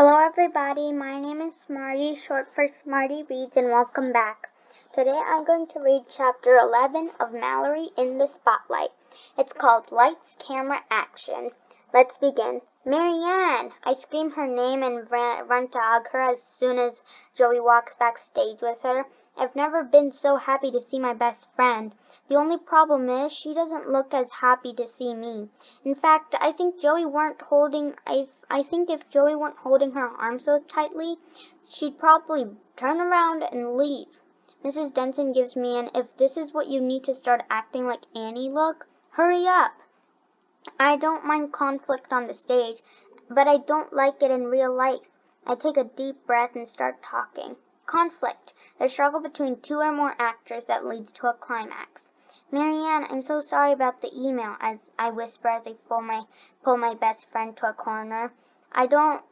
Hello everybody, my name is Smarty, short for Smarty Reads, and welcome back. Today I'm going to read Chapter 11 of Mallory in the Spotlight. It's called Lights, Camera, Action. Let's begin. Marianne! I scream her name and run to hug her as soon as Joey walks backstage with her. I've never been so happy to see my best friend. The only problem is she doesn't look as happy to see me. In fact, I think if Joey weren't holding her arm so tightly, she'd probably turn around and leave. Mrs. Denson gives me an "if this is what you need to start acting like Annie" look. Hurry up! I don't mind conflict on the stage, but I don't like it in real life. I take a deep breath and start talking. Conflict, the struggle between two or more actors that leads to a climax. Marianne, I'm so sorry about the email, as I whisper as I pull my best friend to a corner. I don't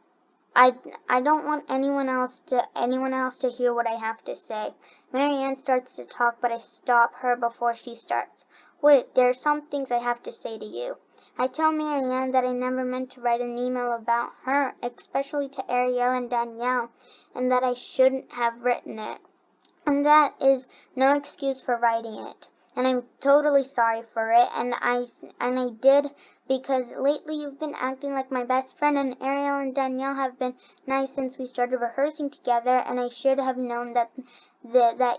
want anyone else to hear what I have to say. Marianne starts to talk, but I stop her before she starts. Wait, there are some things I have to say to you. I tell Marianne that I never meant to write an email about her, especially to Ariel and Danielle, and that I shouldn't have written it. And that is no excuse for writing it. And I'm totally sorry for it, and I did, because lately you've been acting like my best friend, and Ariel and Danielle have been nice since we started rehearsing together, and I should have known that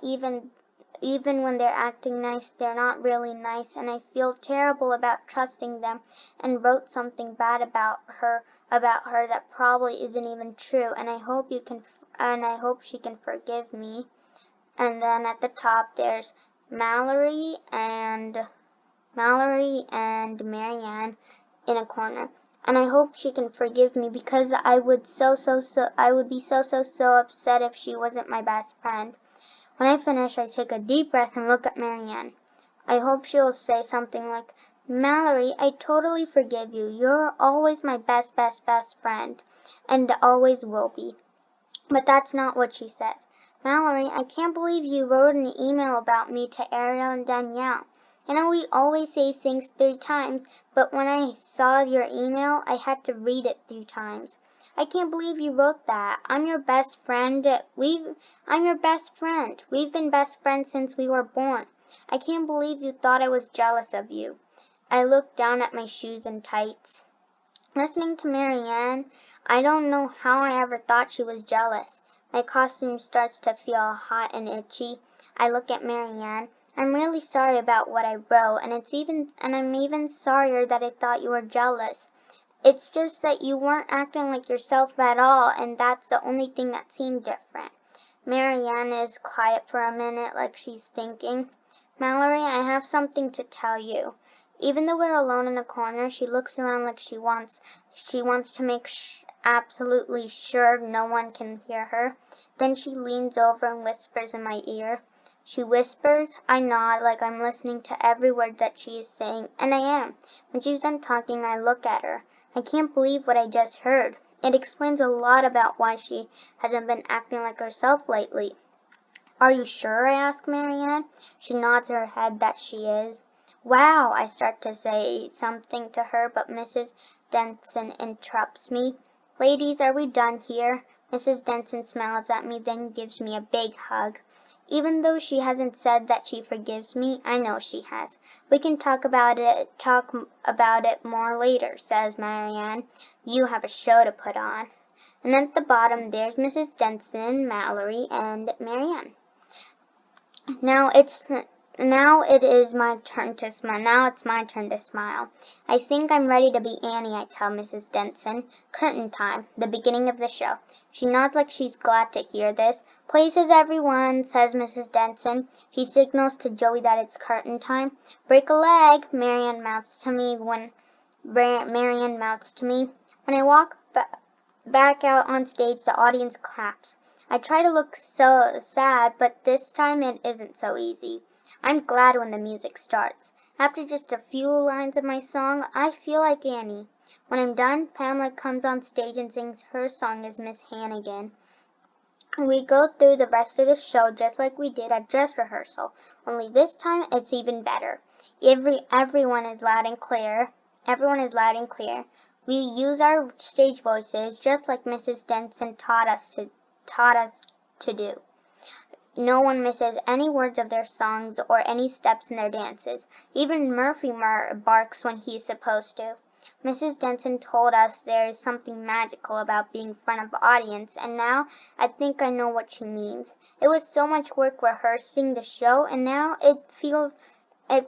even when they're acting nice, they're not really nice, and I feel terrible about trusting them and wrote something bad about her that probably isn't even true, and I hope she can forgive me. And then at the top there's Mallory and Marianne in a corner. And I hope she can forgive me, because I would be so upset if she wasn't my best friend. When I finish, I take a deep breath and look at Marianne. I hope she'll say something like, "Mallory, I totally forgive you. You're always my best friend, and always will be." But that's not what she says. "Mallory, I can't believe you wrote an email about me to Ariel and Danielle. I know we always say things 3 times, but when I saw your email, I had to read it 3 times. I can't believe you wrote that. I'm your best friend. We've been best friends since we were born. I can't believe you thought I was jealous of you." I looked down at my shoes and tights. Listening to Marianne, I don't know how I ever thought she was jealous. My costume starts to feel hot and itchy. I look at Marianne. "I'm really sorry about what I wrote, and I'm even sorrier that I thought you were jealous. It's just that you weren't acting like yourself at all, and that's the only thing that seemed different." Marianne is quiet for a minute, like she's thinking. "Mallory, I have something to tell you." Even though we're alone in a corner, she looks around like she wants to make absolutely sure no one can hear her. Then she leans over and whispers in my ear. She whispers. I nod like I'm listening to every word that she is saying, and I am. When she's done talking, I look at her. I can't believe what I just heard. It explains a lot about why she hasn't been acting like herself lately. "Are you sure?" I ask Marianne. She nods her head that she is. "Wow!" I start to say something to her, but Mrs. Denson interrupts me. "Ladies, are we done here?" Mrs. Denson smiles at me, then gives me a big hug. Even though she hasn't said that she forgives me, I know she has. "We can talk about it more later," says Marianne. "You have a show to put on." And at the bottom there's Mrs. Denson, Mallory, and Marianne. Now it's my turn to smile. Now it's my turn to smile. "I think I'm ready to be Annie," I tell Mrs. Denson. "Curtain time, the beginning of the show." She nods like she's glad to hear this. "Places, everyone," says Mrs. Denson. She signals to Joey that it's curtain time. "Break a leg," Marianne mouths to me. When I walk back out on stage, the audience claps. I try to look so sad, but this time it isn't so easy. I'm glad when the music starts. After just a few lines of my song, I feel like Annie. When I'm done, Pamela comes on stage and sings her song as Miss Hannigan. We go through the rest of the show just like we did at dress rehearsal, only this time it's even better. Everyone is loud and clear. We use our stage voices just like Mrs. Denson taught us to do. No one misses any words of their songs or any steps in their dances. Even Murphy barks when he's supposed to. Mrs. Denson told us there's something magical about being in front of the audience, and now I think I know what she means. It was so much work rehearsing the show, and now it feels, and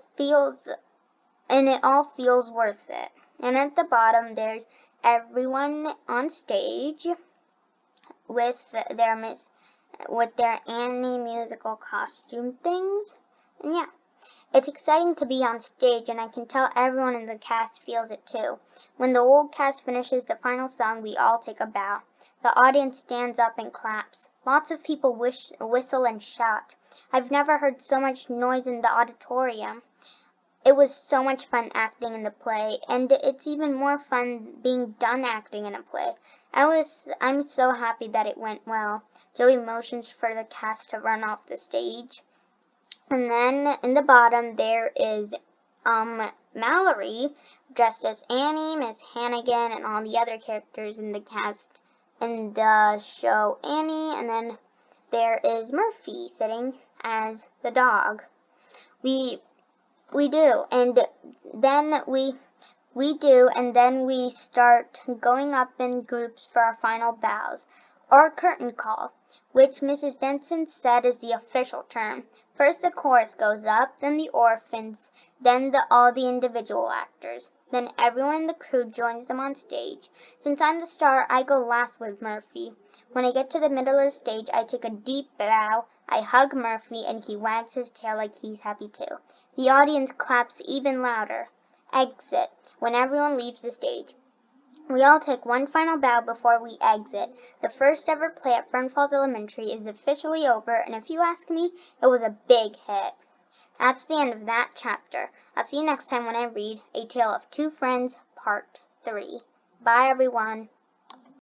it all feels worth it. And at the bottom, there's everyone on stage with their Annie musical costume things. And yeah, it's exciting to be on stage, and I can tell everyone in the cast feels it too. When the old cast finishes the final song, we all take a bow. The audience stands up and claps. Lots of people whistle and shout. I've never heard so much noise in the auditorium. It was so much fun acting in the play, and it's even more fun being done acting in a play. I'm so happy that it went well. Joey motions for the cast to run off the stage. And then in the bottom there is Mallory dressed as Annie, Miss Hannigan, and all the other characters in the cast in the show Annie, and then there is Murphy sitting as the dog. We do, and then we start going up in groups for our final bows, or curtain call, which Mrs. Denson said is the official term. First the chorus goes up, then the orphans, then all the individual actors. Then everyone in the crew joins them on stage. Since I'm the star, I go last with Murphy. When I get to the middle of the stage, I take a deep bow, I hug Murphy, and he wags his tail like he's happy too. The audience claps even louder. Exit. When everyone leaves the stage. We all take one final bow before we exit. The first ever play at Fern Falls Elementary is officially over, and if you ask me, it was a big hit. That's the end of that chapter. I'll see you next time when I read A Tale of Two Friends, Part 3. Bye, everyone.